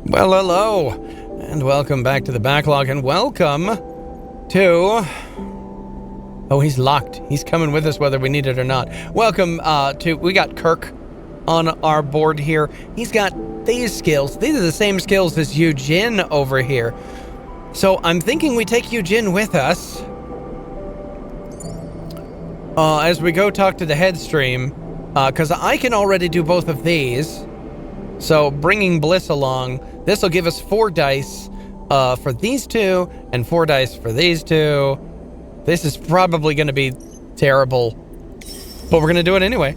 Well, hello, and welcome back to the BackLog, and welcome to... Oh, he's locked. He's coming with us whether we need it or not. Welcome we got Kirk on our board here. He's got these skills. These are the same skills as Eugene over here. So I'm thinking we take Eugene with us as we go talk to the Headstream, because I can already do both of these. So bringing Bliss along, this will give us 4 dice for these two and 4 dice for these two. This is probably going to be terrible, but we're going to do it anyway.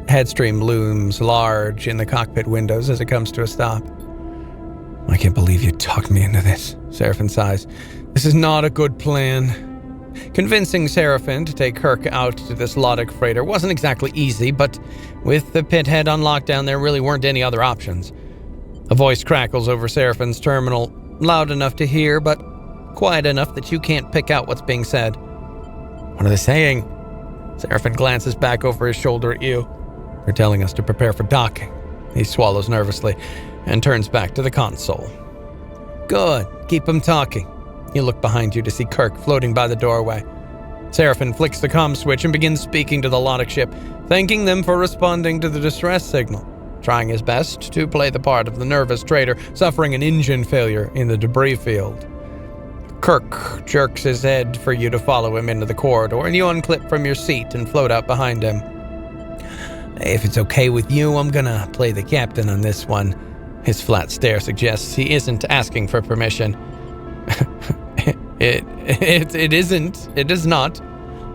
Headstream looms large in the cockpit windows as it comes to a stop. I can't believe you talked me into this, Seraphin sighs. This is not a good plan. Convincing Seraphin to take Kirk out to this Lodic freighter wasn't exactly easy, but with the pithead on lockdown, there really weren't any other options. A voice crackles over Seraphin's terminal, loud enough to hear, but quiet enough that you can't pick out what's being said. What are they saying? Seraphin glances back over his shoulder at you. They're telling us to prepare for docking. He swallows nervously and turns back to the console. Good. Keep them talking. You look behind you to see Kirk floating by the doorway. Seraphin flicks the comm switch and begins speaking to the Lodic ship, thanking them for responding to the distress signal, trying his best to play the part of the nervous trader suffering an engine failure in the debris field. Kirk jerks his head for you to follow him into the corridor, and you unclip from your seat and float out behind him. If it's okay with you, I'm gonna play the captain on this one. His flat stare suggests he isn't asking for permission. It isn't. It is not.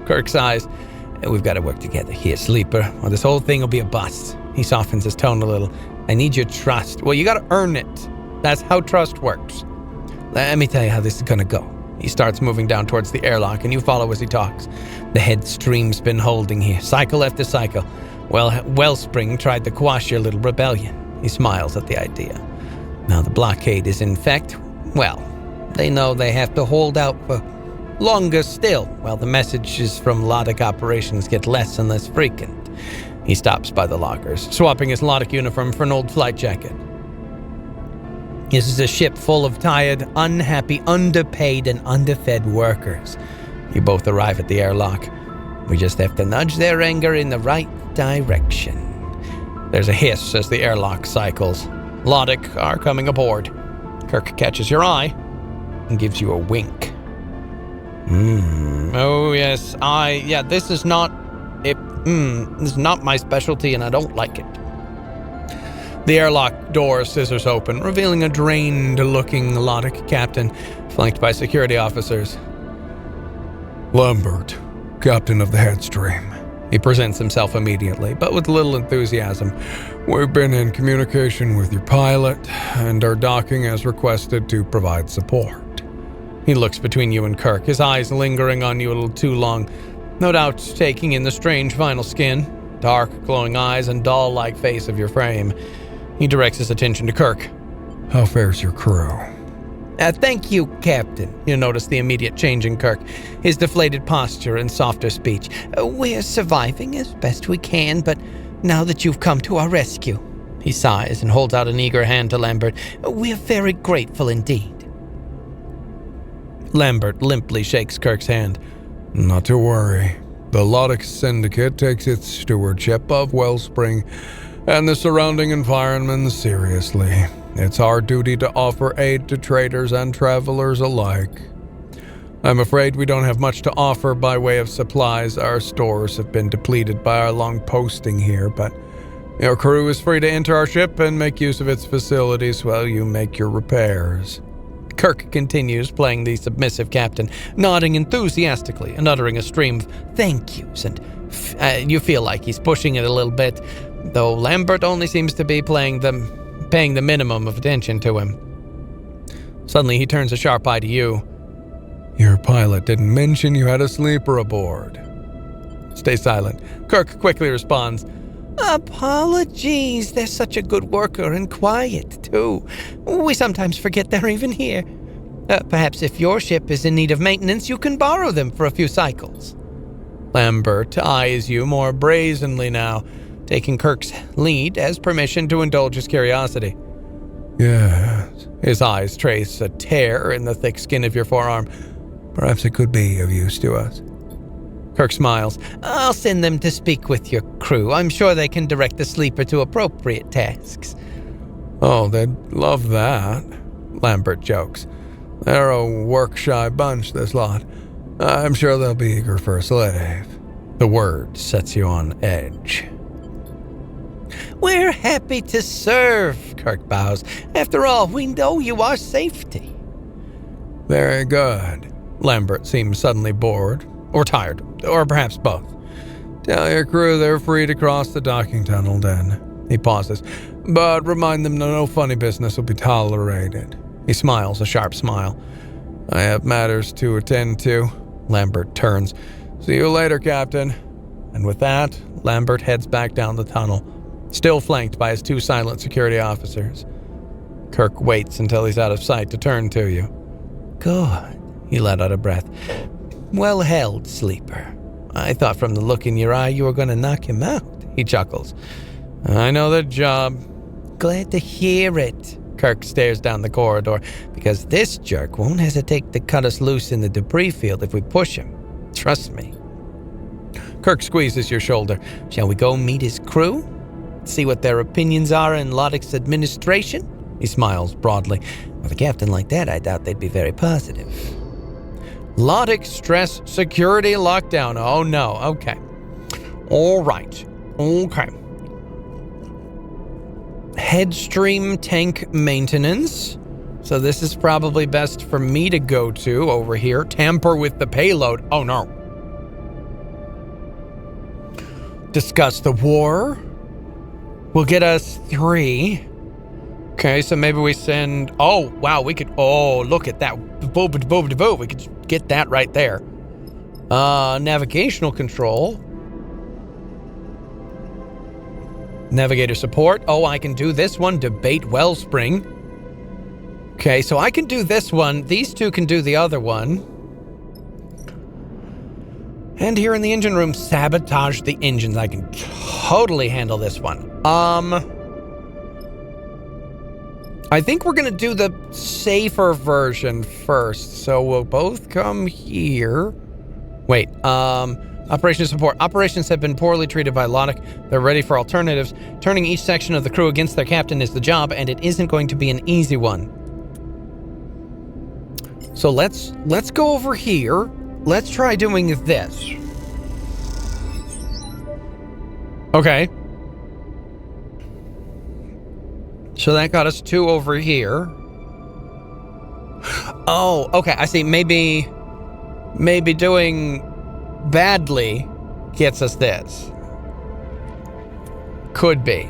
Kirk sighs. We've got to work together here, Sleeper, or this whole thing will be a bust. He softens his tone a little. I need your trust. Well, you got to earn it. That's how trust works. Let me tell you how this is going to go. He starts moving down towards the airlock, and you follow as he talks. The Headstream's been holding here, cycle after cycle. Well, Wellspring tried to quash your little rebellion. He smiles at the idea. Now the blockade is in effect. Well, they know they have to hold out for longer still, while the messages from Lodic operations get less and less frequent. He stops by the lockers, swapping his Lodic uniform for an old flight jacket. This is a ship full of tired, unhappy, underpaid, and underfed workers. You both arrive at the airlock. We just have to nudge their anger in the right direction. There's a hiss as the airlock cycles. Lodic are coming aboard. Kirk catches your eye and gives you a wink. Oh yes, this is not this is not my specialty, and I don't like it. The airlock door scissors open, revealing a drained-looking Lodic captain, flanked by security officers. Lambert, captain of the Headstream. He presents himself immediately, but with little enthusiasm. We've been in communication with your pilot and are docking as requested to provide support. He looks between you and Kirk, his eyes lingering on you a little too long, no doubt taking in the strange vinyl skin, dark, glowing eyes, and doll-like face of your frame. He directs his attention to Kirk. How fares your crew? Thank you, Captain. You notice the immediate change in Kirk, his deflated posture and softer speech. We're surviving as best we can, but now that you've come to our rescue. He sighs and holds out an eager hand to Lambert. We're very grateful indeed. Lambert limply shakes Kirk's hand. Not to worry. The Lodic Syndicate takes its stewardship of Wellspring and the surrounding environment seriously. It's our duty to offer aid to traders and travelers alike. I'm afraid we don't have much to offer by way of supplies. Our stores have been depleted by our long posting here, but your crew is free to enter our ship and make use of its facilities while you make your repairs. Kirk continues playing the submissive captain, nodding enthusiastically and uttering a stream of thank yous, and you feel like he's pushing it a little bit, though Lambert only seems to be paying the minimum of attention to him. Suddenly he turns a sharp eye to you. Your pilot didn't mention you had a sleeper aboard. Stay silent. Kirk quickly responds, Apologies, they're such a good worker and quiet, too. We sometimes forget they're even here. Perhaps if your ship is in need of maintenance, you can borrow them for a few cycles. Lambert eyes you more brazenly now, taking Kirk's lead as permission to indulge his curiosity. Yes. His eyes trace a tear in the thick skin of your forearm. Perhaps it could be of use to us. Kirk smiles. I'll send them to speak with your crew. I'm sure they can direct the sleeper to appropriate tasks. Oh, they'd love that, Lambert jokes. They're a work-shy bunch, this lot. I'm sure they'll be eager for a slave. The word sets you on edge. We're happy to serve, Kirk bows. After all, we know you are safety. Very good. Lambert seems suddenly bored, or tired, or perhaps both. Tell your crew they're free to cross the docking tunnel then. He pauses. But remind them no funny business will be tolerated. He smiles, a sharp smile. I have matters to attend to. Lambert turns. See you later, Captain. And with that, Lambert heads back down the tunnel, still flanked by his two silent security officers. Kirk waits until he's out of sight to turn to you. Good, he let out a breath. Well held, sleeper. I thought from the look in your eye you were going to knock him out, he chuckles. I know the job. Glad to hear it. Kirk stares down the corridor, because this jerk won't hesitate to cut us loose in the debris field if we push him. Trust me. Kirk squeezes your shoulder. Shall we go meet his crew? See what their opinions are in Loddick's administration? He smiles broadly. With a captain like that, I doubt they'd be very positive. Loddick stress security lockdown. Oh no, okay. All right, okay. Headstream tank maintenance. So this is probably best for me to go to over here. Tamper with the payload. Oh no. Discuss the war. Will get us 3. Okay, so maybe we send... Oh, wow, we could... Oh, look at that. We could get that right there. Navigational control. Navigator support. Oh, I can do this one. Debate Wellspring. Okay, so I can do this one. These two can do the other one. And here in the engine room, sabotage the engines. I can totally handle this one. I think we're going to do the safer version first. So we'll both come here. Wait, Operation support. Operations have been poorly treated by Loddick. They're ready for alternatives. Turning each section of the crew against their captain is the job, and it isn't going to be an easy one. So let's go over here. Let's try doing this. Okay. So that got us 2 over here. Oh, okay. I see. Maybe doing badly gets us this. Could be.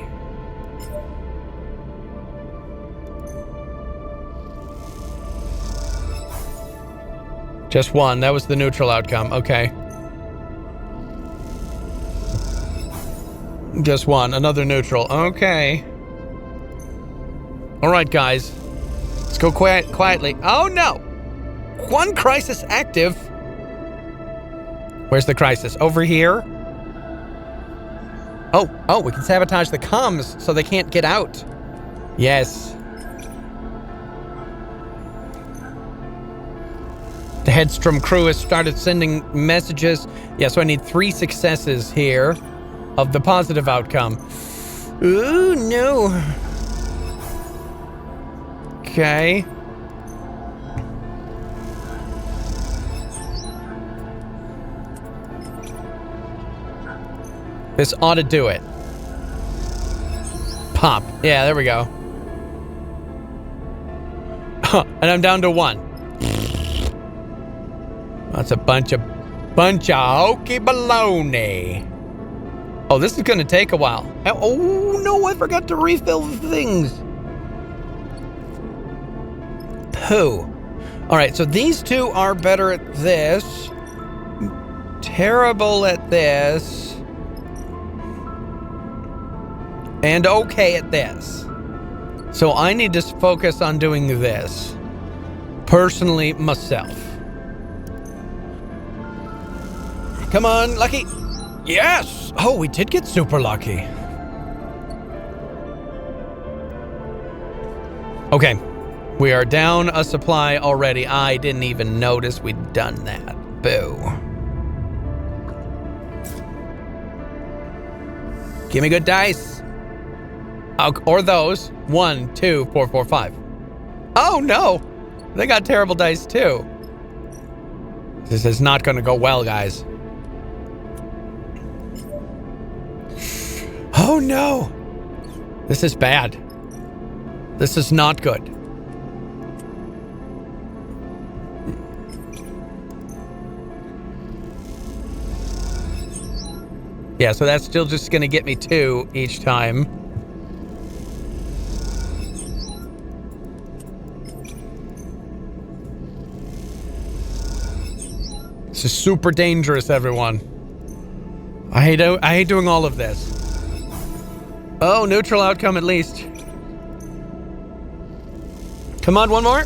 Just 1. That was the neutral outcome. Okay. Just 1. Another neutral. Okay. All right, guys. Let's go quietly. Oh, no. 1 crisis active. Where's the crisis? Over here? Oh, we can sabotage the comms so they can't get out. Yes. The Headstream crew has started sending messages. Yeah, so I need 3 successes here of the positive outcome. Ooh, no. Okay. This ought to do it. Pop. Yeah, there we go. And I'm down to 1. That's a bunch of hokey baloney. Oh, this is going to take a while. Oh, no, I forgot to refill the things. Pooh. All right, so these 2 are better at this. Terrible at this. And okay at this. So I need to focus on doing this. Personally, myself. Come on, lucky. Yes! Oh, we did get super lucky. Okay. We are down a supply already. I didn't even notice we'd done that. Boo. Give me good dice. Or those. 1, 2, 4, 4, 5. Oh, no. They got terrible dice, too. This is not going to go well, guys. Oh, no. This is bad. This is not good. Yeah, so that's still just going to get me 2 each time. This is super dangerous, everyone. I hate doing all of this. Oh, neutral outcome at least. Come on, one more.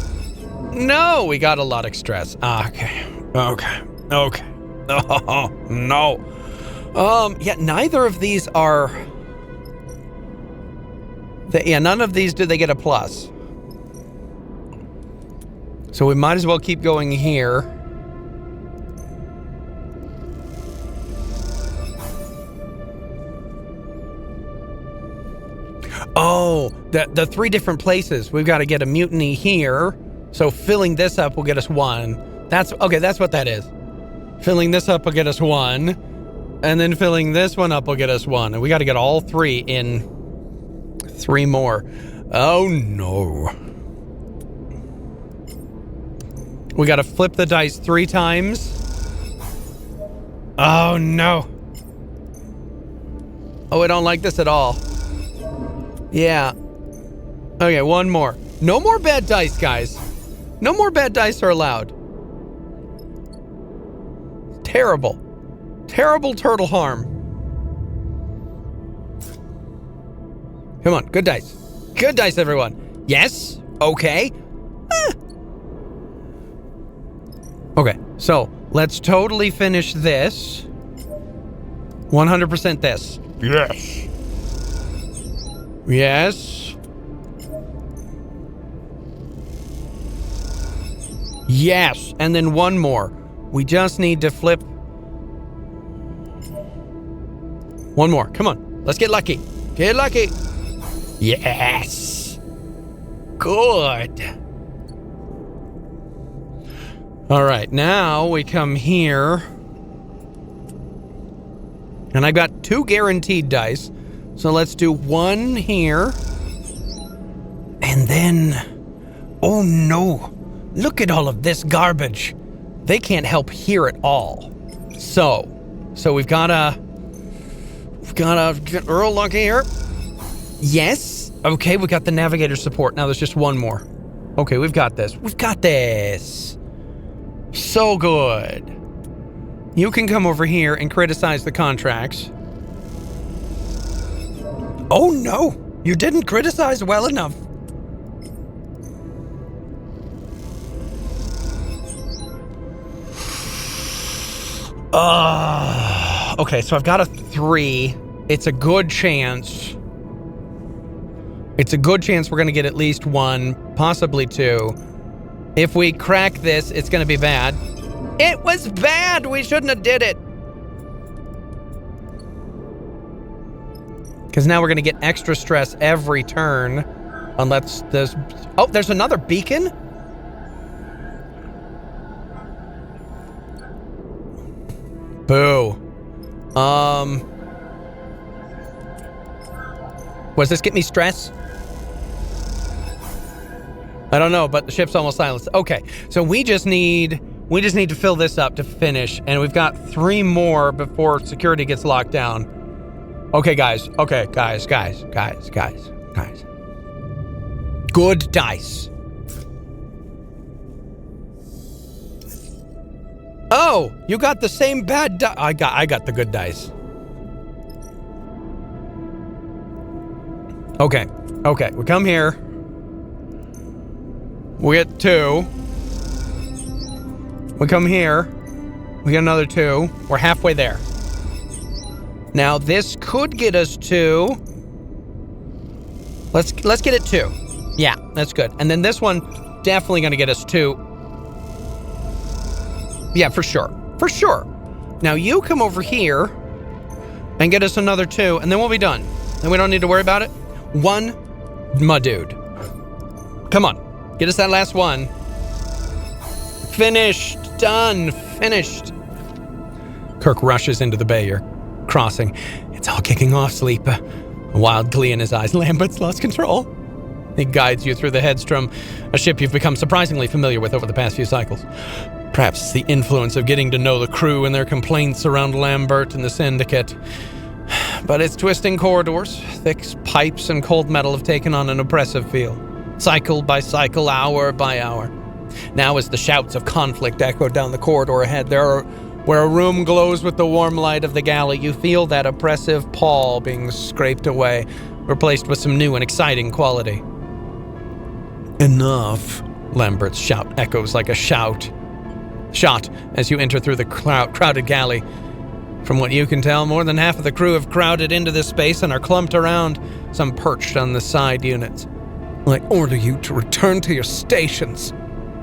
No, we got a lot of stress. Okay. Oh, no. Yeah, neither of these are... none of these do they get a plus. So we might as well keep going here. Oh, the 3 different places. We've got to get a mutiny here. So filling this up will get us 1. That's what that is. Filling this up will get us 1. And then filling this one up will get us 1. And we got to get all 3 in 3 more. Oh, no. We got to flip the dice 3 times. Oh, no. Oh, I don't like this at all. Yeah. Okay, 1 more. No more bad dice, guys. No more bad dice are allowed. Terrible. Terrible turtle harm. Come on, good dice. Good dice, everyone. Yes? Okay. Okay, so let's totally finish this. 100% this. Yes. Yes. Yes, and then 1 more. We just need to flip 1 more. Come on. Let's get lucky. Get lucky. Yes. Good. All right. Now we come here. And I got 2 guaranteed dice. So let's do 1 here. And then... Oh, no. Look at all of this garbage. They can't help here at all. So we've got to... get real lucky here. Yes. Okay, we got the navigator support. Now there's just 1 more. Okay, we've got this. We've got this. So good. You can come over here and criticize the contracts. Oh, no. You didn't criticize well enough. Okay, so I've got a 3. It's a good chance. It's a good chance we're going to get at least 1, possibly 2. If we crack this, it's going to be bad. It was bad! We shouldn't have did it! Because now we're going to get extra stress every turn. Unless there's... Oh, there's another beacon? Boo. Was this get me stress? I don't know, but the ship's almost silenced. Okay, so we just need to fill this up to finish, and we've got 3 more before security gets locked down. Okay, guys. Okay, guys. Good dice. Oh, you got the same bad dice. I got the good dice. Okay, we come here. We get 2. We come here. We got another 2. We're halfway there. Now, this could get us to... Let's get it 2. Yeah, that's good. And then this one, definitely going to get us 2. Yeah, for sure. For sure. Now, you come over here and get us another 2, and then we'll be done. And we don't need to worry about it. 1, my dude. Come on. Get us that last 1. Finished. Done. Finished. Kirk rushes into the bay you're crossing. It's all kicking off, Sleep. A wild glee in his eyes. Lambert's lost control. He guides you through the Headstream, a ship you've become surprisingly familiar with over the past few cycles. Perhaps it's the influence of getting to know the crew and their complaints around Lambert and the Syndicate. But its twisting corridors, thick pipes, and cold metal have taken on an oppressive feel. Cycle by cycle, hour by hour. Now as the shouts of conflict echo down the corridor ahead, where a room glows with the warm light of the galley, you feel that oppressive pall being scraped away, replaced with some new and exciting quality. Enough, Lambert's shout echoes like a shot as you enter through the crowded galley. From what you can tell, more than half of the crew have crowded into this space and are clumped around, some perched on the side units. I order you to return to your stations.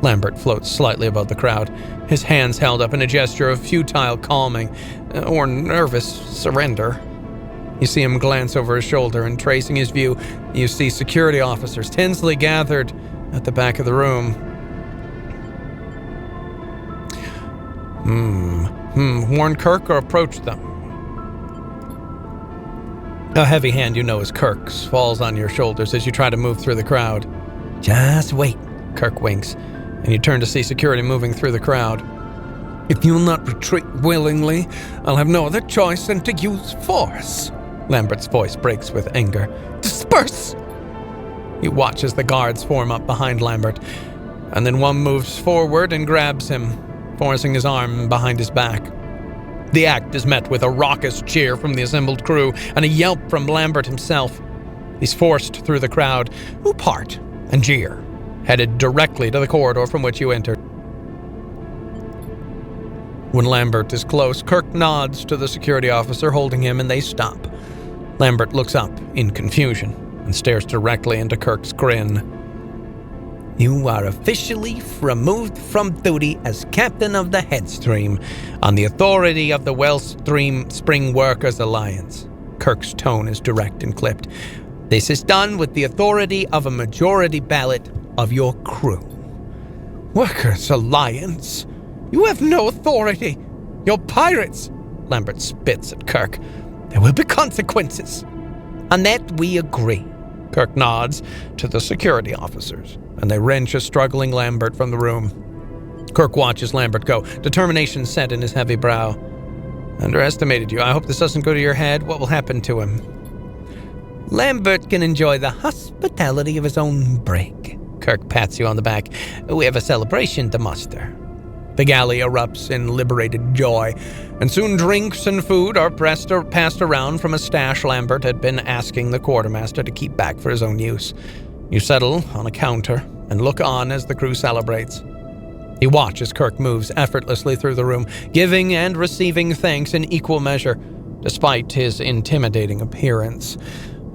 Lambert floats slightly above the crowd, his hands held up in a gesture of futile calming or nervous surrender. You see him glance over his shoulder, and tracing his view, you see security officers tensely gathered at the back of the room. Warn Kirk or approach them? A heavy hand you know is Kirk's falls on your shoulders as you try to move through the crowd. Just wait, Kirk winks, and you turn to see security moving through the crowd. If you'll not retreat willingly, I'll have no other choice than to use force. Lambert's voice breaks with anger. Disperse! You watch as the guards form up behind Lambert, and then one moves forward and grabs him, forcing his arm behind his back. The act is met with a raucous cheer from the assembled crew and a yelp from Lambert himself. He's forced through the crowd, who part and jeer, headed directly to the corridor from which you entered. When Lambert is close, Kirk nods to the security officer holding him, and they stop. Lambert looks up in confusion and stares directly into Kirk's grin. You are officially removed from duty as captain of the Headstream on the authority of the Wellstream Spring Workers Alliance. Kirk's tone is direct and clipped. This is done with the authority of a majority ballot of your crew. Workers Alliance? You have no authority. You're pirates. Lambert spits at Kirk. There will be consequences. On that we agree. Kirk nods to the security officers, and they wrench a struggling Lambert from the room. Kirk watches Lambert go, determination set in his heavy brow. Underestimated you. I hope this doesn't go to your head. What will happen to him? Lambert can enjoy the hospitality of his own brig. Kirk pats you on the back. We have a celebration to muster. The galley erupts in liberated joy, and soon drinks and food are passed around from a stash Lambert had been asking the quartermaster to keep back for his own use. You settle on a counter and look on as the crew celebrates. You watch as Kirk moves effortlessly through the room, giving and receiving thanks in equal measure, despite his intimidating appearance.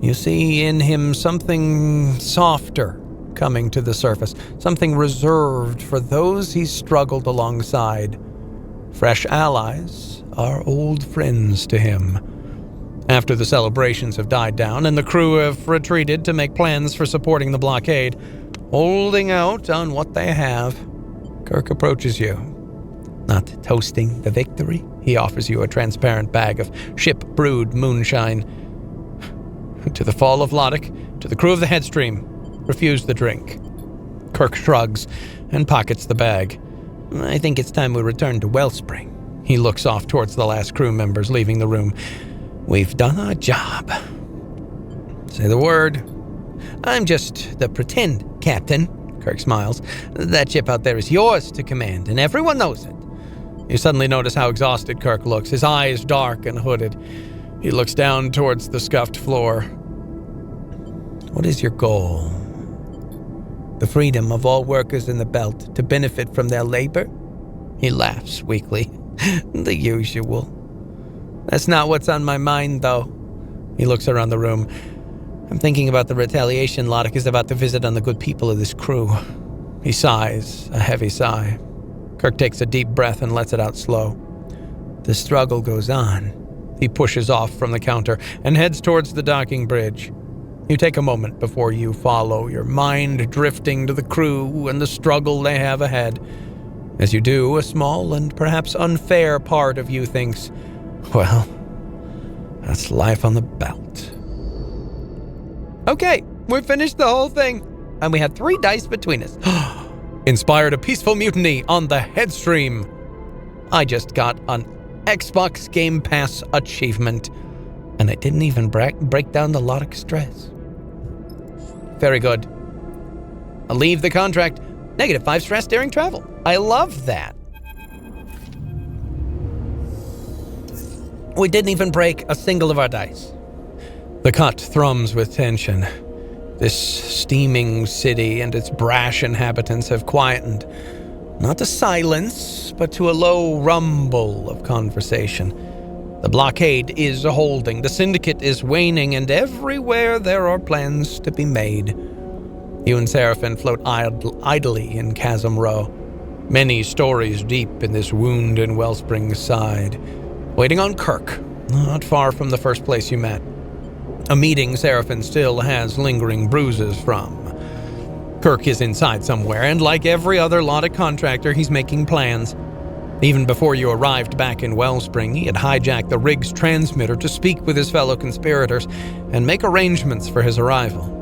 You see in him something softer coming to the surface, something reserved for those he struggled alongside. Fresh allies are old friends to him. After the celebrations have died down and the crew have retreated to make plans for supporting the blockade, holding out on what they have, Kirk approaches you. Not toasting the victory, he offers you a transparent bag of ship-brewed moonshine. To the fall of Loddick, to the crew of the Headstream, refuse the drink. Kirk shrugs and pockets the bag. I think it's time we return to Wellspring. He looks off towards the last crew members leaving the room. We've done our job. Say the word. I'm just the pretend captain, Kirk smiles. That ship out there is yours to command, and everyone knows it. You suddenly notice how exhausted Kirk looks, his eyes dark and hooded. He looks down towards the scuffed floor. What is your goal? The freedom of all workers in the belt to benefit from their labor? He laughs weakly. The usual. That's not what's on my mind, though. He looks around the room. I'm thinking about the retaliation Lodok is about to visit on the good people of this crew. He sighs, a heavy sigh. Kirk takes a deep breath and lets it out slow. The struggle goes on. He pushes off from the counter and heads towards the docking bridge. You take a moment before you follow, your mind drifting to the crew and the struggle they have ahead. As you do, a small and perhaps unfair part of you thinks, well, that's life on the belt. Okay, we finished the whole thing, and we had 3 dice between us. Inspired a peaceful mutiny on the Headstream. I just got an Xbox Game Pass achievement, and I didn't even break down the Lodok stress. Very good. I'll leave the contract. -5 stress during travel. I love that. We didn't even break a single of our dice. The cut thrums with tension. This steaming city and its brash inhabitants have quietened, not to silence, but to a low rumble of conversation. The blockade is holding, the syndicate is waning, and everywhere there are plans to be made. You and Seraphin float idly in Chasm Row, many stories deep in this wound in Wellspring's side, waiting on Kirk, not far from the first place you met. A meeting Seraphin still has lingering bruises from. Kirk is inside somewhere, and like every other Lodok contractor, he's making plans. Even before you arrived back in Wellspring, he had hijacked the rig's transmitter to speak with his fellow conspirators and make arrangements for his arrival.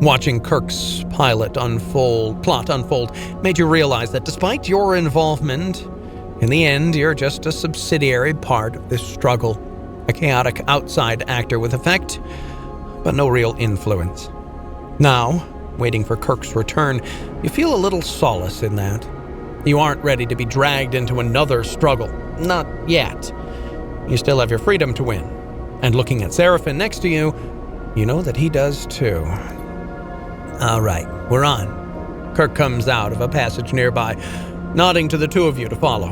Watching Kirk's plot unfold made you realize that despite your involvement, in the end, you're just a subsidiary part of this struggle, a chaotic outside actor with effect, but no real influence. Now, waiting for Kirk's return, you feel a little solace in that. You aren't ready to be dragged into another struggle. Not yet. You still have your freedom to win. And looking at Seraphin next to you, you know that he does too. All right, we're on. Kirk comes out of a passage nearby, nodding to the two of you to follow.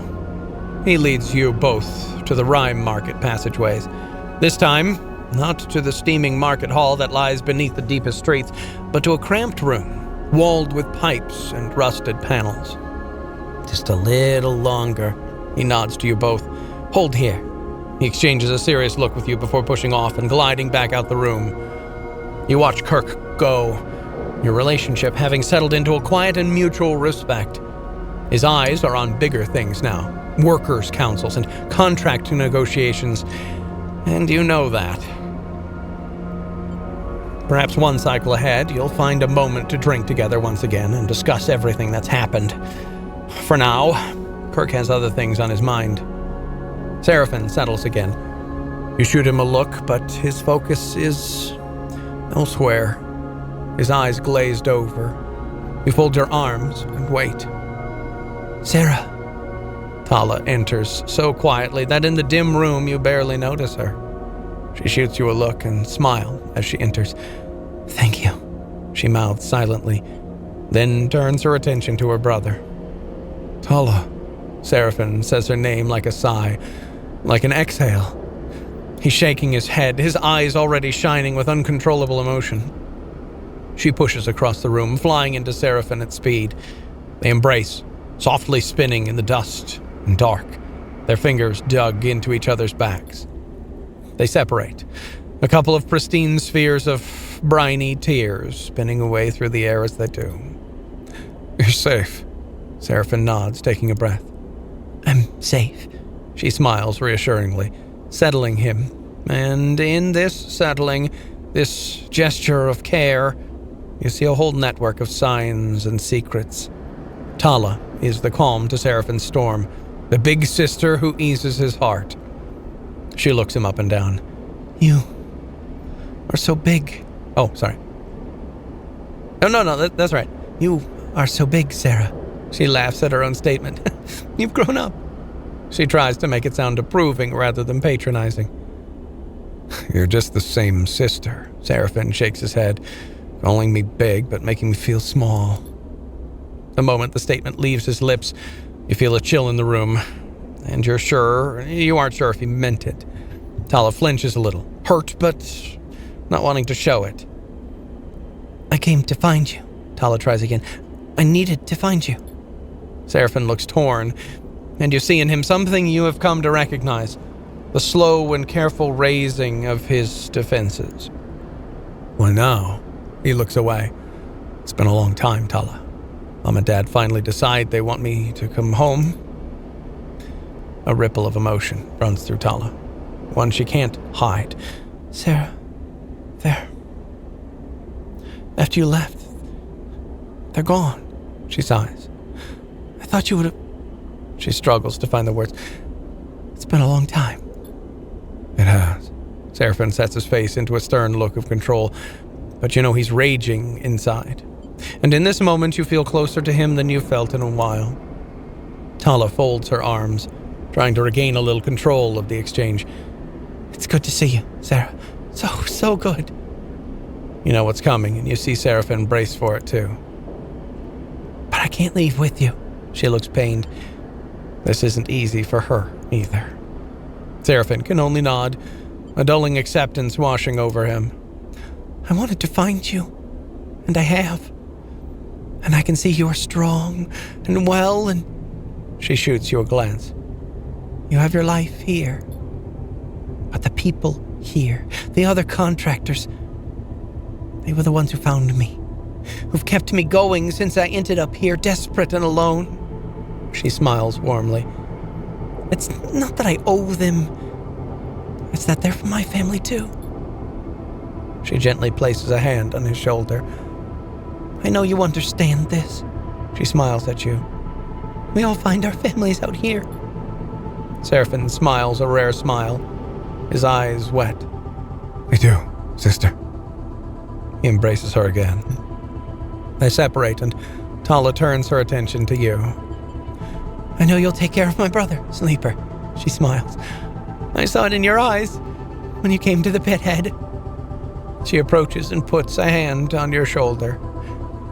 He leads you both to the Rhyme Market passageways. This time, not to the steaming market hall that lies beneath the deepest streets, but to a cramped room, walled with pipes and rusted panels. Just a little longer. He nods to you both. Hold here. He exchanges a serious look with you before pushing off and gliding back out the room. You watch Kirk go, your relationship having settled into a quiet and mutual respect. His eyes are on bigger things now, workers' councils and contract negotiations, and you know that. Perhaps one cycle ahead, you'll find a moment to drink together once again and discuss everything that's happened. For now, Kirk has other things on his mind. Seraphin settles again. You shoot him a look, but his focus is elsewhere. His eyes glazed over. You fold your arms and wait. Sarah. Tala enters so quietly that in the dim room you barely notice her. She shoots you a look and smiles as she enters. Thank you, she mouths silently, then turns her attention to her brother. Tala. Seraphin says her name like a sigh, like an exhale. He's shaking his head, his eyes already shining with uncontrollable emotion. She pushes across the room, flying into Seraphin at speed. They embrace, softly spinning in the dust and dark, their fingers dug into each other's backs. They separate, a couple of pristine spheres of briny tears spinning away through the air as they do. You're safe. Seraphin nods, taking a breath. I'm safe. She smiles reassuringly, settling him. And in this settling, this gesture of care, you see a whole network of signs and secrets. Tala is the calm to Seraphin's storm, the big sister who eases his heart. She looks him up and down. You are so big. Oh, sorry. No, that's right. You are so big, Sarah. She laughs at her own statement. You've grown up. She tries to make it sound approving rather than patronizing. You're just the same sister. Seraphin shakes his head, calling me big but making me feel small. The moment the statement leaves his lips, you feel a chill in the room. and you aren't sure if he meant it. Tala flinches a little, hurt, but not wanting to show it. I came to find you. Tala tries again. I needed to find you. Seraphim looks torn, and you see in him something you have come to recognize, the slow and careful raising of his defenses. Why now? He looks away. It's been a long time, Tala. Mom and Dad finally decide they want me to come home. A ripple of emotion runs through Tala, one she can't hide. Sarah, there. After you left, they're gone. She sighs. I thought you would have... She struggles to find the words. It's been a long time. It has. Seraphim sets his face into a stern look of control, but you know he's raging inside. And in this moment you feel closer to him than you've felt in a while. Tala folds her arms, trying to regain a little control of the exchange. It's good to see you, Sarah. So good. You know what's coming, and you see Seraphim brace for it too. But I can't leave with you. She looks pained. This isn't easy for her, either. Seraphim can only nod, a dulling acceptance washing over him. I wanted to find you, and I have. And I can see you are strong and well, and... She shoots you a glance. You have your life here. But the people here, the other contractors, they were the ones who found me, who've kept me going since I ended up here, desperate and alone. She smiles warmly. It's not that I owe them. It's that they're from my family too. She gently places a hand on his shoulder. I know you understand this. She smiles at you. We all find our families out here. Seraphim smiles a rare smile, his eyes wet. We do, sister. He embraces her again. They separate, and Tala turns her attention to you. I know you'll take care of my brother, Sleeper. She smiles. I saw it in your eyes when you came to the pit head. She approaches and puts a hand on your shoulder.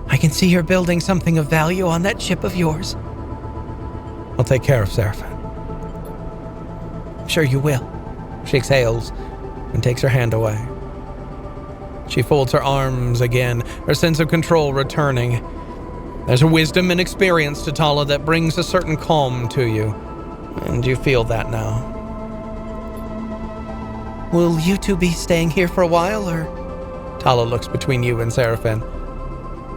I can see you're building something of value on that ship of yours. I'll take care of Seraphim. I'm sure you will. She exhales and takes her hand away. She folds her arms again, her sense of control returning. There's a wisdom and experience to Tala that brings a certain calm to you, and you feel that now. Will you two be staying here for a while, or? Tala looks between you and Seraphim.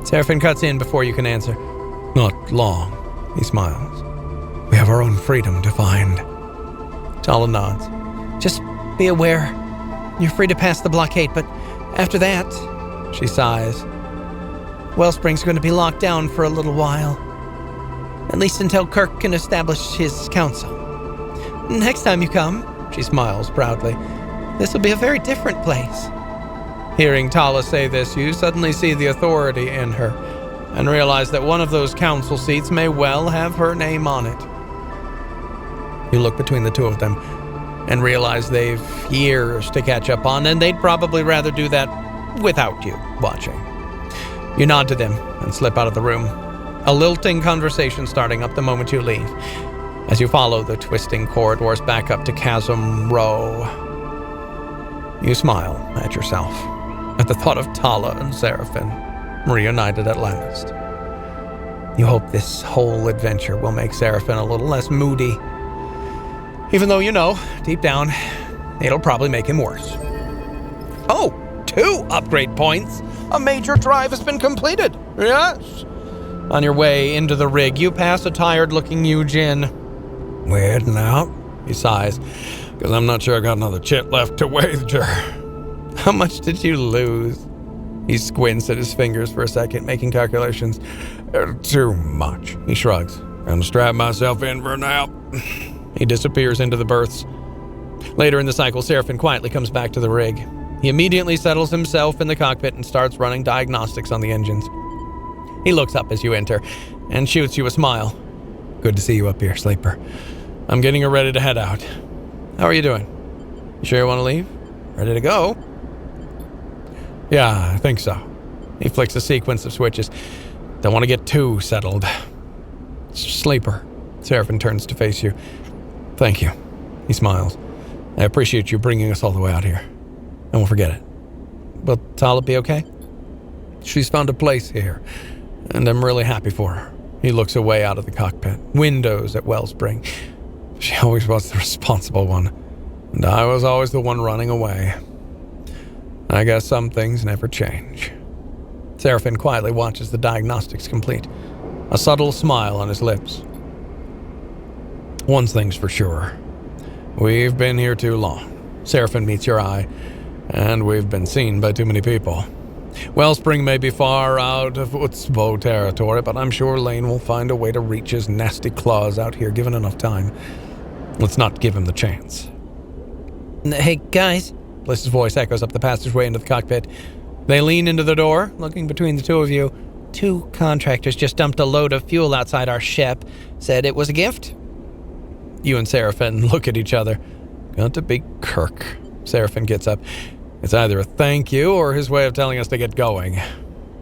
Seraphim cuts in before you can answer. Not long, he smiles. We have our own freedom to find. Tala nods. Just be aware. You're free to pass the blockade, but after that... She sighs. Wellspring's going to be locked down for a little while. At least until Kirk can establish his council. Next time you come, she smiles proudly, this will be a very different place. Hearing Tala say this, you suddenly see the authority in her, and realize that one of those council seats may well have her name on it. You look between the two of them, and realize they've years to catch up on, and they'd probably rather do that without you watching. You nod to them and slip out of the room, a lilting conversation starting up the moment you leave, as you follow the twisting corridors back up to Chasm Row. You smile at yourself, at the thought of Tala and Seraphim, reunited at last. You hope this whole adventure will make Seraphim a little less moody, even though you know, deep down, it'll probably make him worse. Oh, 2 upgrade points! A major drive has been completed! Yes! On your way into the rig, you pass a tired-looking Eugene. We're heading out, he sighs, because I'm not sure I got another chit left to wager. How much did you lose? He squints at his fingers for a second, making calculations. Too much. He shrugs. Gonna strap myself in for a nap. He disappears into the berths. Later in the cycle, Seraphim quietly comes back to the rig. He immediately settles himself in the cockpit and starts running diagnostics on the engines. He looks up as you enter and shoots you a smile. Good to see you up here, Sleeper. I'm getting her ready to head out. How are you doing? You sure you want to leave? Ready to go? Yeah, I think so. He flicks a sequence of switches. Don't want to get too settled. Sleeper. Seraphim turns to face you. Thank you. He smiles. I appreciate you bringing us all the way out here. I won't forget it. But Talib be okay? She's found a place here, and I'm really happy for her. He looks away out of the cockpit. Windows at Wellspring. She always was the responsible one, and I was always the one running away. I guess some things never change. Seraphim quietly watches the diagnostics complete, a subtle smile on his lips. One thing's for sure. We've been here too long. Seraphim meets your eye, and we've been seen by too many people. Wellspring may be far out of Utsbo territory, but I'm sure Lane will find a way to reach his nasty claws out here given enough time. Let's not give him the chance. Hey, guys. Bliss's voice echoes up the passageway into the cockpit. They lean into the door, looking between the two of you. 2 contractors just dumped a load of fuel outside our ship. Said it was a gift. You and Seraphim look at each other. Got to be Kirk. Seraphim gets up. It's either a thank you or his way of telling us to get going.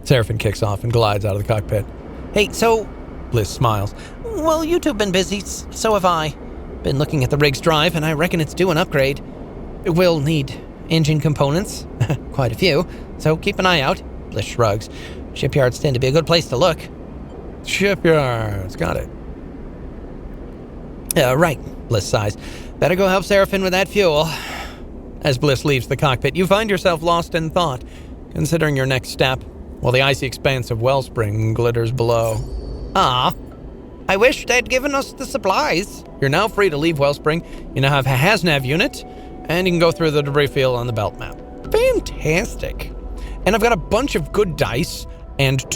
Seraphim kicks off and glides out of the cockpit. Hey, so... Bliss smiles. Well, you two have been busy, so have I. Been looking at the rig's drive, and I reckon it's due an upgrade. We'll need engine components. Quite a few, so keep an eye out. Bliss shrugs. Shipyards tend to be a good place to look. Shipyards, got it. Right, Bliss sighs. Better go help Seraphim with that fuel. As Bliss leaves the cockpit, you find yourself lost in thought, considering your next step, while the icy expanse of Wellspring glitters below. Ah, I wish they'd given us the supplies. You're now free to leave Wellspring. You now have a HasNav unit, and you can go through the debris field on the belt map. Fantastic. And I've got a bunch of good dice, and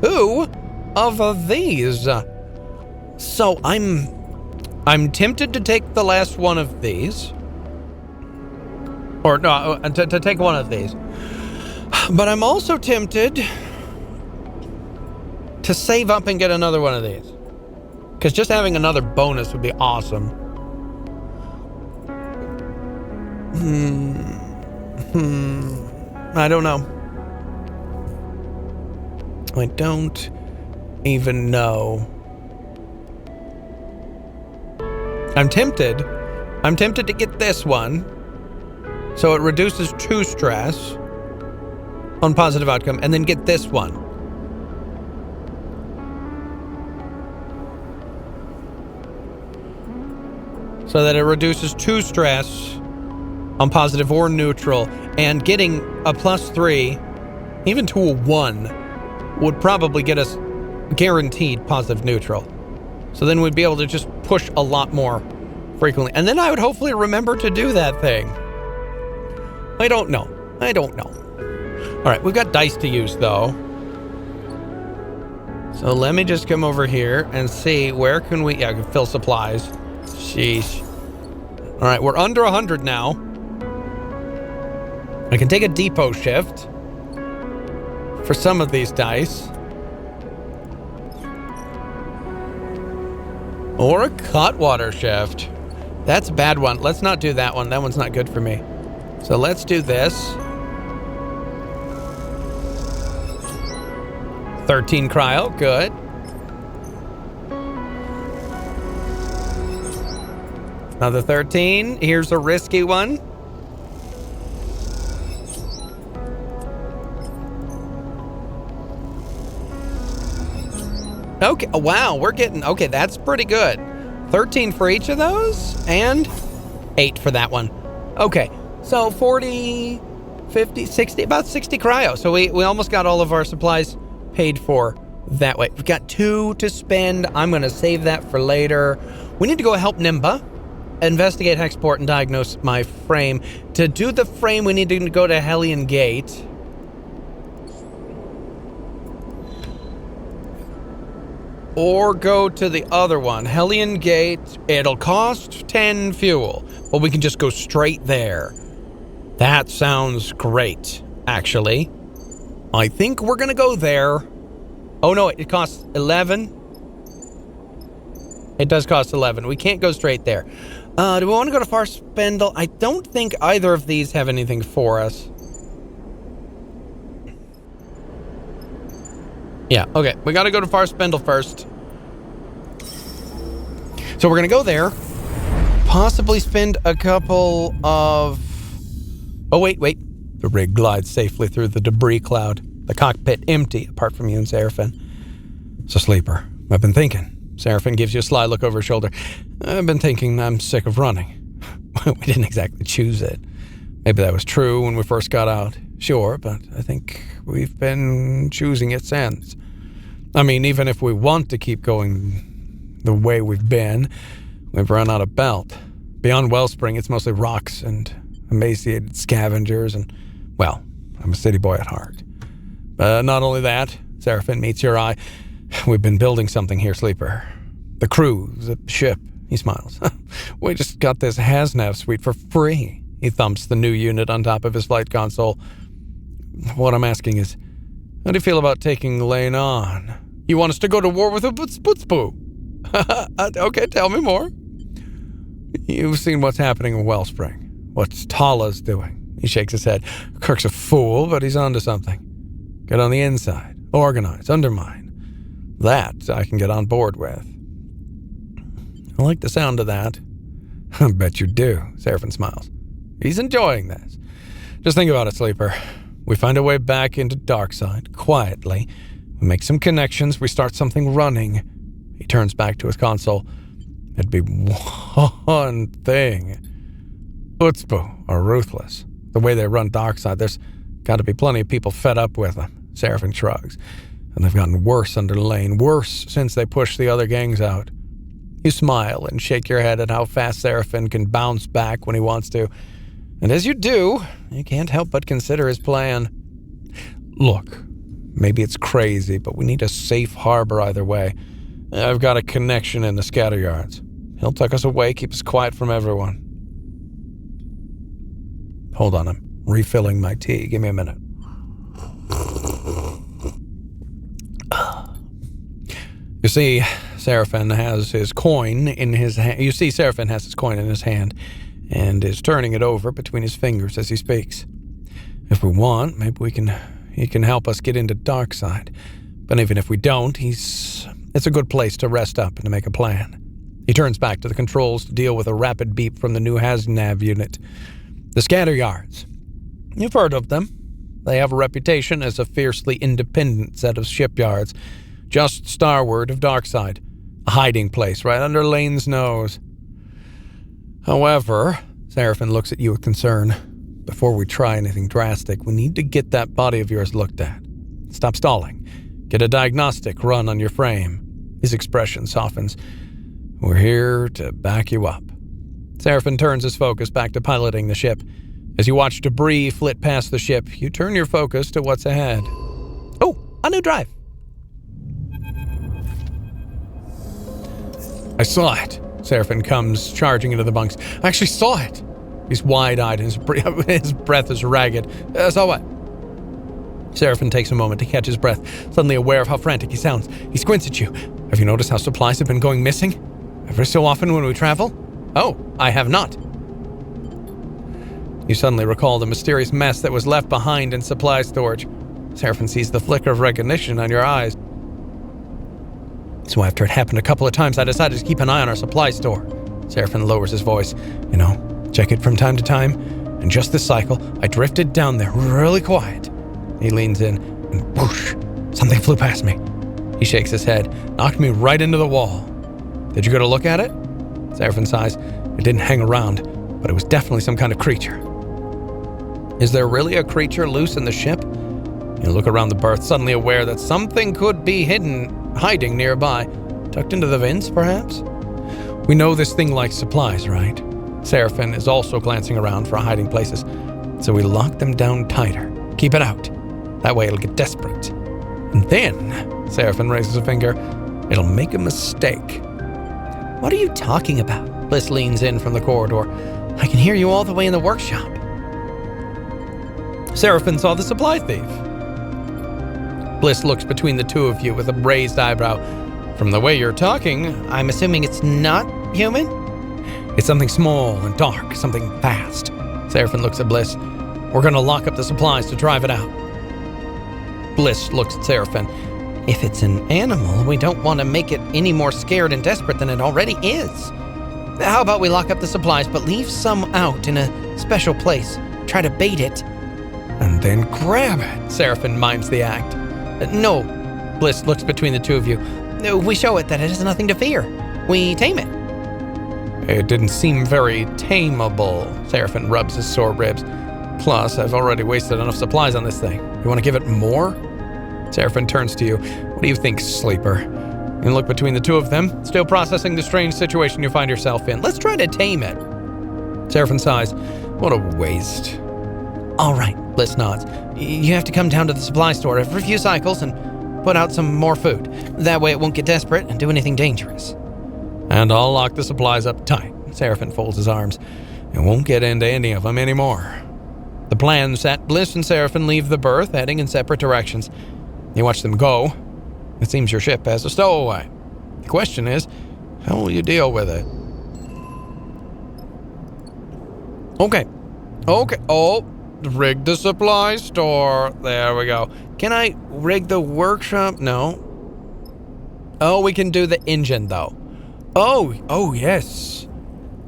2 of these. So I'm tempted to take the last one of these. Or no, to take one of these. But I'm also tempted to save up and get another one of these. Because just having another bonus would be awesome. I don't know. I don't even know. I'm tempted to get this one. So it reduces 2 stress on positive outcome, and then get this one. So that it reduces 2 stress on positive or neutral, and getting a +3, even to a 1, would probably get us guaranteed positive neutral. So then we'd be able to just push a lot more frequently. And then I would hopefully remember to do that thing. I don't know. All right, we've got dice to use, though. So let me just come over here and see where can we... Yeah, I can fill supplies. Sheesh. All right, we're under 100 now. I can take a depot shift for some of these dice. Or a Cutwater shift. That's a bad one. Let's not do that one. That one's not good for me. So let's do this. 13 cryo, good. Another 13. Here's a risky one. Okay, wow, we're getting... Okay, that's pretty good. 13 for each of those, and 8 for that one. Okay. So 40, 50, 60, about 60 cryo. So we almost got all of our supplies paid for that way. We've got 2 to spend. I'm going to save that for later. We need to go help Nimba, investigate Hexport, and diagnose my frame. To do the frame, we need to go to Hellion Gate. Or go to the other one. Hellion Gate, it'll cost 10 fuel, but we can just go straight there. That sounds great, actually. I think we're gonna go there. Oh no, it costs 11. It does cost 11. We can't go straight there. Do we want to go to Far Spindle? I don't think either of these have anything for us. Yeah, okay. We gotta go to Far Spindle first. So we're gonna go there. possibly spend a couple of... Oh, wait. The rig glides safely through the debris cloud, the cockpit empty apart from you and Seraphin. So, Sleeper, I've been thinking. Seraphin gives you a sly look over her shoulder. I've been thinking I'm sick of running. We didn't exactly choose it. Maybe that was true when we first got out. Sure, but I think we've been choosing it since. I mean, even if we want to keep going the way we've been, we've run out of belt. Beyond Wellspring, it's mostly rocks and emaciated scavengers and, well, I'm a city boy at heart. But not only that, Seraphin meets your eye. We've been building something here, Sleeper. The crew, the ship. He smiles. We just got this HasNav suite for free. He thumps the new unit on top of his flight console. What I'm asking is, how do you feel about taking Lane on? You want us to go to war with a Butspoo? Okay, tell me more. You've seen what's happening in Wellspring. What's Tala's doing. He shakes his head. Kirk's a fool, but he's onto something. Get on the inside. Organize. Undermine. That I can get on board with. I like the sound of that. I bet you do, Seraphin smiles. He's enjoying this. Just think about it, Sleeper. We find a way back into Darkside, quietly. We make some connections, we start something running. He turns back to his console. It'd be one thing. Utspo are ruthless. The way they run Darkside, there's got to be plenty of people fed up with them. Seraphin shrugs. And they've gotten worse under Lane, worse since they pushed the other gangs out. You smile and shake your head at how fast Seraphin can bounce back when he wants to. And as you do, you can't help but consider his plan. Look, maybe it's crazy, but we need a safe harbor either way. I've got a connection in the scatter yards. He'll tuck us away, keep us quiet from everyone. Hold on, I'm refilling my tea. Give me a minute. You see, Seraphin has his coin in his hand. And is turning it over between his fingers as he speaks. If we want, maybe he can help us get into Darkside. But even if we don't, it's a good place to rest up and to make a plan. He turns back to the controls to deal with a rapid beep from the new HasNav unit. The scatter yards. You've heard of them. They have a reputation as a fiercely independent set of shipyards, just starward of Darkside, a hiding place right under Lane's nose. However, Seraphin looks at you with concern. Before we try anything drastic, we need to get that body of yours looked at. Stop stalling. Get a diagnostic run on your frame. His expression softens. We're here to back you up. Seraphin turns his focus back to piloting the ship. As you watch debris flit past the ship, you turn your focus to what's ahead. Oh, a new drive. I saw it. Seraphin comes charging into the bunks. I actually saw it. He's wide-eyed and his breath is ragged. So what? Seraphin takes a moment to catch his breath, suddenly aware of how frantic he sounds. He squints at you. Have you noticed how supplies have been going missing? Every so often when we travel? Oh, I have not. You suddenly recall the mysterious mess that was left behind in supply storage. Seraphin sees the flicker of recognition on your eyes. So after it happened a couple of times, I decided to keep an eye on our supply store. Seraphin lowers his voice. Check it from time to time. And just this cycle, I drifted down there really quiet. He leans in, and whoosh, something flew past me. He shakes his head, knocked me right into the wall. Did you go to look at it? Seraphin sighs. It didn't hang around, but it was definitely some kind of creature. Is there really a creature loose in the ship? You look around the berth, suddenly aware that something could be hiding nearby. Tucked into the vents, perhaps? We know this thing likes supplies, right? Seraphin is also glancing around for hiding places, so we lock them down tighter. Keep it out. That way it'll get desperate. And then, Seraphin raises a finger, it'll make a mistake. What are you talking about? Bliss leans in from the corridor. I can hear you all the way in the workshop. Seraphin saw the supply thief. Bliss looks between the two of you with a raised eyebrow. From the way you're talking, I'm assuming it's not human? It's something small and dark, something fast. Seraphin looks at Bliss. We're going to lock up the supplies to drive it out. Bliss looks at Seraphin. If it's an animal, we don't want to make it any more scared and desperate than it already is. How about we lock up the supplies, but leave some out in a special place? Try to bait it. And then grab it. Seraphim mimes the act. No. Bliss looks between the two of you. We show it that it has nothing to fear. We tame it. It didn't seem very tameable. Seraphim rubs his sore ribs. Plus, I've already wasted enough supplies on this thing. You want to give it more? Seraphim turns to you. What do you think, Sleeper? You look between the two of them, still processing the strange situation you find yourself in. Let's try to tame it. Seraphim sighs. What a waste. All right. Bliss nods. You have to come down to the supply store every few cycles and put out some more food. That way it won't get desperate and do anything dangerous. And I'll lock the supplies up tight. Seraphim folds his arms. It won't get into any of them anymore. The plan's set. Bliss and Seraphim leave the berth, heading in separate directions. You watch them go. It seems your ship has a stowaway. The question is, how will you deal with it? Okay. Oh, rig the supply store. There we go. Can I rig the workshop? No. Oh, we can do the engine, though. Oh, yes.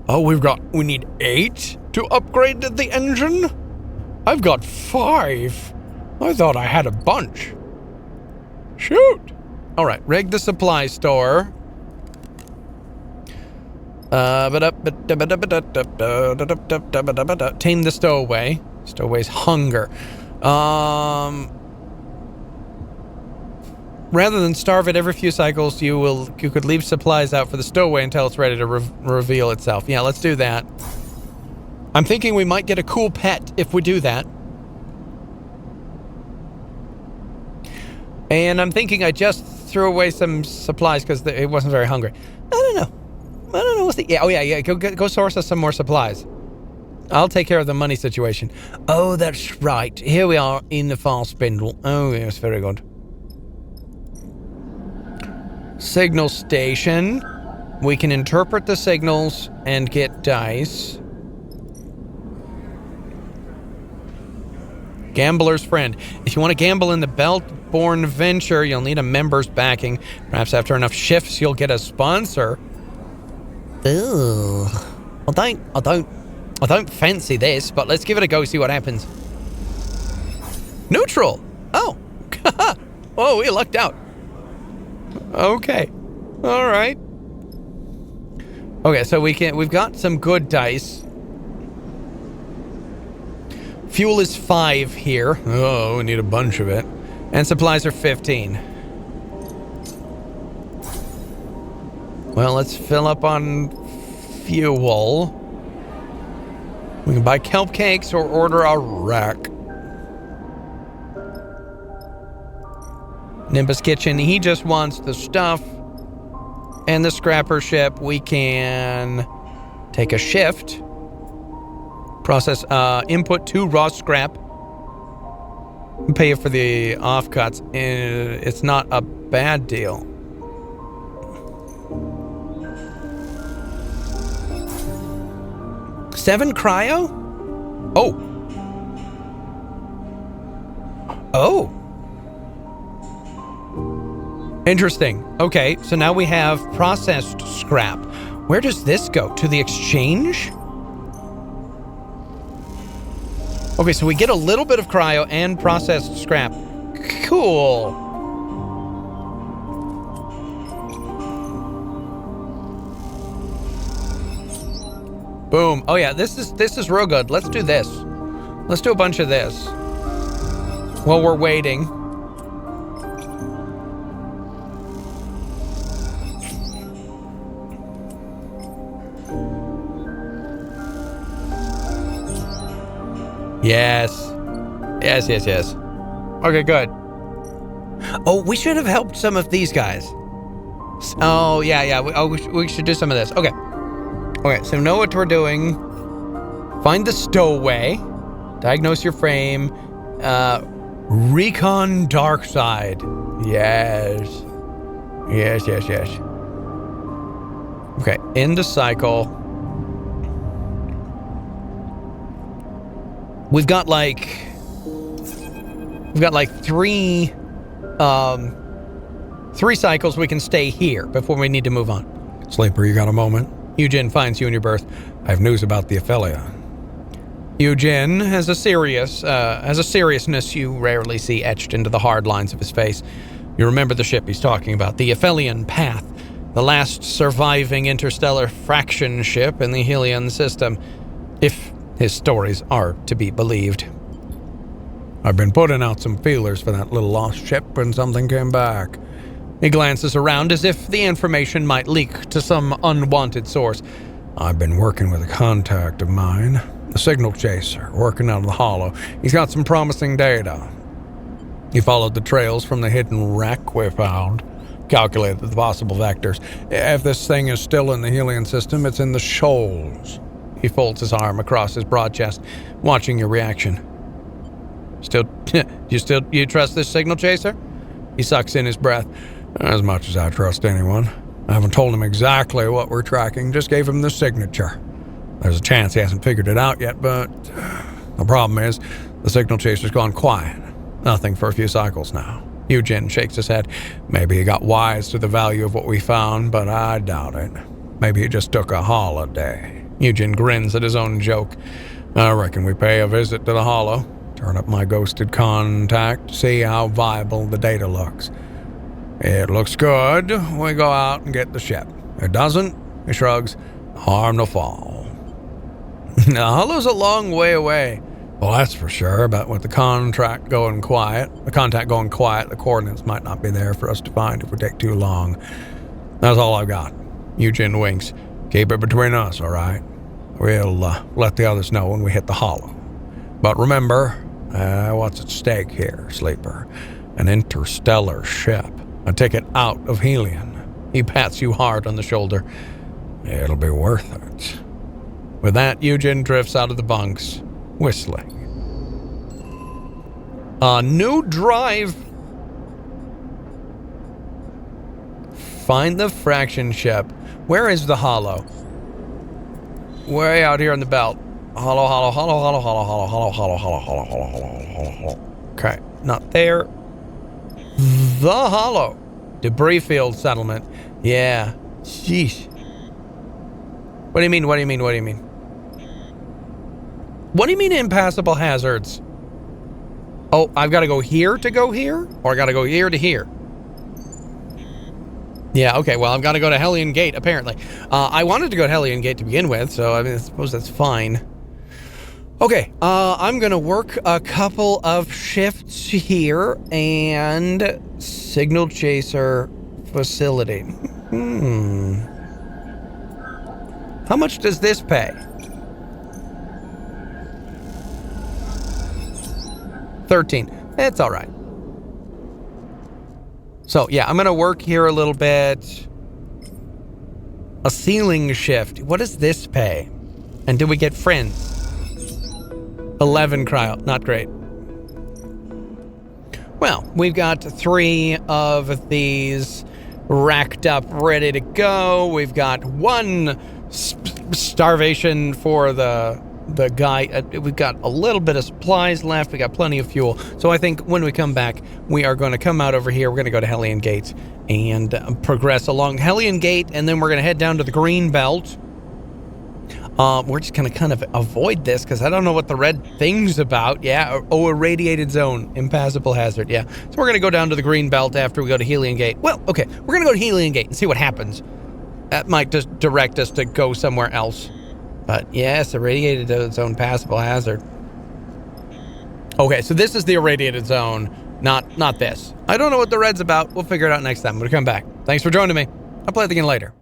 Oh, we need 8 to upgrade the engine? I've got 5. I thought I had a bunch. Shoot. All right, rig the supply store. Tame the stowaway. Stowaway's hunger. Rather than starve it every few cycles, you could leave supplies out for the stowaway until it's ready to reveal itself. Yeah, let's do that. I'm thinking we might get a cool pet if we do that. And I'm thinking I just threw away some supplies because it wasn't very hungry. I don't know. We'll see. Yeah. Go source us some more supplies. I'll take care of the money situation. Oh, that's right. Here we are in the file spindle. Oh, yes, very good. Signal station. We can interpret the signals and get dice. Gambler's friend. If you want to gamble in the Belt-born venture, you'll need a member's backing. Perhaps after enough shifts, you'll get a sponsor. Ugh. I don't fancy this, but let's give it a go, see what happens. Neutral. Oh. Oh, we lucked out. Okay. All right. Okay, so we've got some good dice. Fuel is 5 here. Oh, we need a bunch of it. And supplies are 15. Well, let's fill up on fuel. We can buy kelp cakes or order a rack. Nimbus Kitchen, he just wants the stuff. And the scrapper ship, we can take a shift. Process input 2 raw scrap. Pay for the offcuts. It's not a bad deal. $7 cryo? Oh. Interesting. Okay, so now we have processed scrap. Where does this go? To the exchange? Okay, so we get a little bit of cryo and processed scrap. Cool. Boom. Oh yeah, this is real good. Let's do this. Let's do a bunch of this. While we're waiting. Yes. Okay, good. Oh, we should have helped some of these guys. Oh, yeah. We should do some of this. Okay. Okay, so know what we're doing. Find the stowaway. Diagnose your frame. Recon dark side. Yes. Okay, end the cycle. We've got like 3 cycles we can stay here before we need to move on. Sleeper, you got a moment? Eugen finds you in your berth. I have news about the Ophelia. Eugen has a seriousness you rarely see etched into the hard lines of his face. You remember the ship he's talking about, the Aphelion Path, the last surviving interstellar fraction ship in the Helion system, if his stories are to be believed. I've been putting out some feelers for that little lost ship, and something came back. He glances around as if the information might leak to some unwanted source. I've been working with a contact of mine, a signal chaser, working out of the Hollow. He's got some promising data. He followed the trails from the hidden wreck we found, calculated the possible vectors. If this thing is still in the Helion system, it's in the shoals. He folds his arm across his broad chest, watching your reaction. You trust this signal chaser? He sucks in his breath. As much as I trust anyone. I haven't told him exactly what we're tracking, just gave him the signature. There's a chance he hasn't figured it out yet, but the problem is the signal chaser's gone quiet. Nothing for a few cycles now. Eugen shakes his head. Maybe he got wise to the value of what we found, but I doubt it. Maybe he just took a holiday. Eugen grins at his own joke. I reckon we pay a visit to the Hollow, turn up my ghosted contact, see how viable the data looks. It looks good, we go out and get the ship. It doesn't, he shrugs, harm no fall. The Hollow's a long way away. Well, that's for sure, but with the contact going quiet, the coordinates might not be there for us to find if we take too long. That's all I've got. Eugen winks. Keep it between us, all right? We'll let the others know when we hit the Hollow. But remember, what's at stake here, Sleeper? An interstellar ship. A ticket out of Helion. He pats you hard on the shoulder. It'll be worth it. With that, Eugen drifts out of the bunks, whistling. A new drive. Find the fraction ship. Where is the Hollow? Way out here in the belt. Hollow. Okay, not there. The Hollow. Debris field settlement. Yeah. Sheesh. What do you mean? What do you mean impassable hazards? Oh, I've got to go here to go here? Or I got to go here to here? Yeah, okay, well, I've got to go to Helion Gate, apparently. I wanted to go to Helion Gate to begin with, so I suppose that's fine. Okay, I'm going to work a couple of shifts here and signal chaser facility. How much does this pay? 13. It's all right. So, yeah, I'm going to work here a little bit. A ceiling shift. What does this pay? And do we get friends? 11 cryo. Not great. Well, we've got 3 of these racked up, ready to go. We've got 1 starvation for the guy. We've got a little bit of supplies left. We got plenty of fuel. So I think when we come back, we are going to come out over here. We're going to go to Helion Gate and progress along Helion Gate, and then we're going to head down to the green belt. We're just going to kind of avoid this because I don't know what the red thing's about. Yeah. Oh, irradiated zone. Impassable hazard. Yeah. So we're going to go down to the green belt after we go to Helion Gate. Well, okay. We're going to go to Helion Gate and see what happens. That might just direct us to go somewhere else. But yes, irradiated zone, passable hazard. Okay, so this is the irradiated zone, not this. I don't know what the red's about. We'll figure it out next time when we come back. Thanks for joining me. I'll play it again later.